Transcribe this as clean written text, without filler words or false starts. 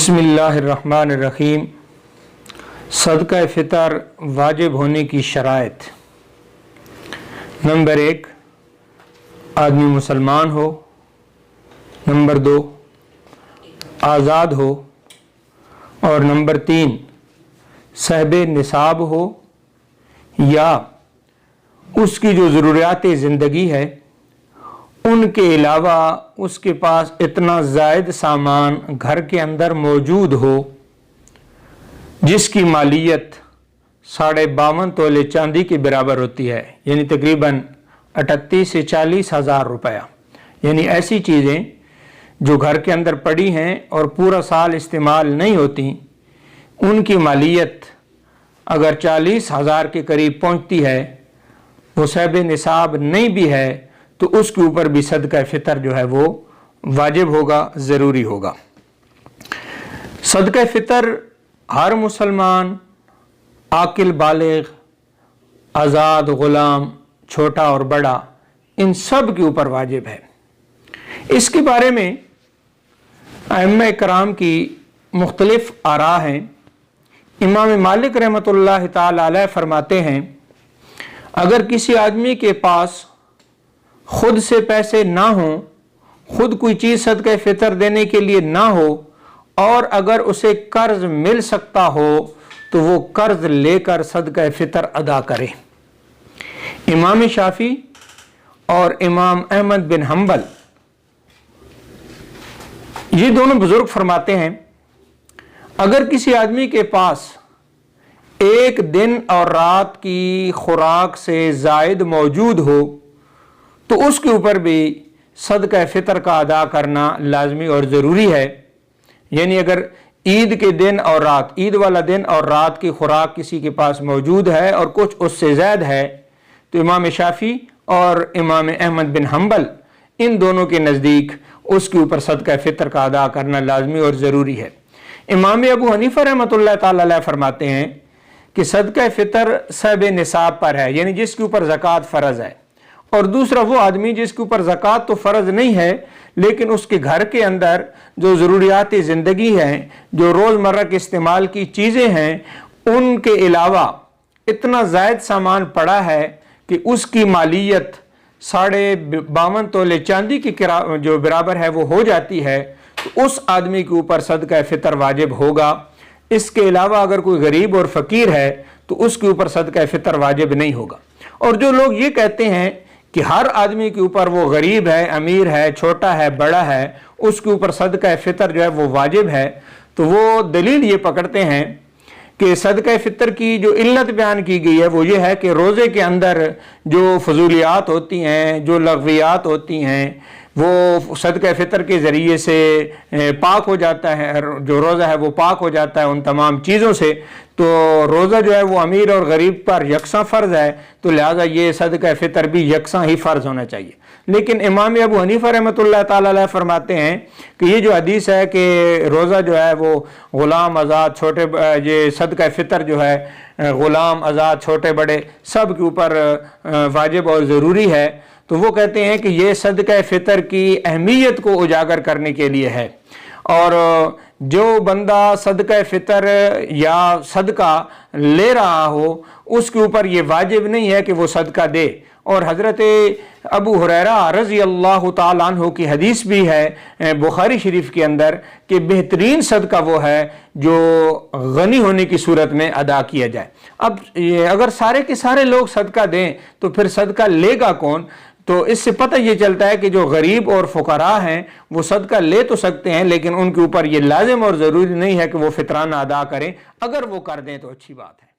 बिस्मिल्लाहिर्रहमानिर्रहीम। सदका फ़ितर वाजिब होने की शराइत। नंबर 1, आदमी मुसलमान हो। नंबर 2, आज़ाद हो। और नंबर 3, साहिब निसाब हो या उसकी जो ज़रूरियात ज़िंदगी है उनके अलावा उसके पास इतना ज़ायद सामान घर के अंदर मौजूद हो जिसकी मालियत 52.5 तोले चांदी के बराबर होती है, यानी तकरीबन 38 से 40 हज़ार रुपया। यानी ऐसी चीज़ें जो घर के अंदर पड़ी हैं और पूरा साल इस्तेमाल नहीं होती, उनकी मालियत अगर 40 हज़ार के करीब पहुंचती है, वो साहिब निसाब नहीं भी है, तो उसके ऊपर भी सदका फ़ितर जो है वो वाजिब होगा, ज़रूरी होगा। सदका फ़ितर हर मुसलमान, आकिल बालिग, आज़ाद, ग़ुलाम, छोटा और बड़ा, इन सब के ऊपर वाजिब है। इसके बारे में अइम्मा कराम की मुख्तलिफ आरा हैं। इमाम मालिक रहमतुल्लाह ताला अलैह फरमाते हैं, अगर किसी आदमी के पास खुद से पैसे ना हो, खुद कोई चीज़ सदका फ़ितर देने के लिए ना हो, और अगर उसे कर्ज मिल सकता हो तो वो कर्ज लेकर सदका फ़ितर अदा करे। इमाम शाफी और इमाम अहमद बिन हम्बल ये दोनों बुजुर्ग फरमाते हैं, अगर किसी आदमी के पास एक दिन और रात की खुराक से ज़ायद मौजूद हो तो उसके ऊपर भी सदका फ़ितर का अदा करना लाजमी और ज़रूरी है। यानी अगर ईद के दिन और रात, ईद वाला दिन और रात की खुराक किसी के पास मौजूद है और कुछ उससे ज़्यादा है, तो इमाम शाफी और इमाम अहमद बिन हम्बल इन दोनों के नज़दीक उसके ऊपर सदका फ़ितर का अदा करना लाजमी और ज़रूरी है। इमाम अबू हनीफा रहमतुल्लाह ताला अलैह फरमाते हैं कि सदका फ़ितर साहिब निसाब पर है, यानी जिसके ऊपर ज़कात फ़र्ज़ है। और दूसरा वो आदमी जिसके ऊपर ज़कात तो फ़र्ज़ नहीं है, लेकिन उसके घर के अंदर जो ज़रूरियात ज़िंदगी हैं, जो रोज़मर्रा के इस्तेमाल की चीज़ें हैं, उनके अलावा इतना ज़ायद सामान पड़ा है कि उसकी मालियत 52.5 तोले चांदी की जो बराबर है वो हो जाती है, तो उस आदमी के ऊपर सदका फ़ितर वाजिब होगा। इसके अलावा अगर कोई गरीब और फ़कीर है तो उसके ऊपर सदका फ़ितर वाजिब नहीं होगा। और जो लोग ये कहते हैं कि हर आदमी के ऊपर, वो गरीब है, अमीर है, छोटा है, बड़ा है, उसके ऊपर सदका फ़ितर जो है वो वाजिब है, तो वो दलील ये पकड़ते हैं कि सदका फ़ितर की जो इल्लत बयान की गई है वो ये है कि रोज़े के अंदर जो फजूलियात होती हैं, जो लग़वियात होती हैं, वो सदका फ़ितर के ज़रिए से पाक हो जाता है। जो रोज़ा है वो पाक हो जाता है उन तमाम चीज़ों से। तो रोज़ा जो है वो अमीर और गरीब पर यकसा फ़र्ज़ है, तो लिहाजा ये सदका फ़ितर भी यकसा ही फ़र्ज़ होना चाहिए। लेकिन इमाम अबू हनीफा रहमतुल्लाह ताला अलैह फरमाते हैं कि ये जो हदीस है कि रोज़ा जो है वो ग़ुलाम, आज़ाद, छोटे, ये सदका फ़ितर जो है ग़ुलाम, आज़ाद, छोटे बड़े सब के ऊपर वाजिब और ज़रूरी है, तो वो कहते हैं कि ये सदका फ़ितर की अहमियत को उजागर करने के लिए है। और जो बंदा सदका फ़ितर या सदका ले रहा हो उसके ऊपर ये वाजिब नहीं है कि वो सदका दे। और हज़रत अबू हुरैरा रज़ी अल्लाह ताला अन्हु की हदीस भी है बुखारी शरीफ के अंदर कि बेहतरीन सदका वो है जो गनी होने की सूरत में अदा किया जाए। अब अगर सारे के सारे लोग सदका दें तो फिर सदका लेगा कौन? तो इससे पता ये चलता है कि जो गरीब और फ़ुक़रा हैं वो सदका ले तो सकते हैं, लेकिन उनके ऊपर ये लाजिम और ज़रूरी नहीं है कि वो फ़ितराना अदा करें। अगर वो कर दें तो अच्छी बात है।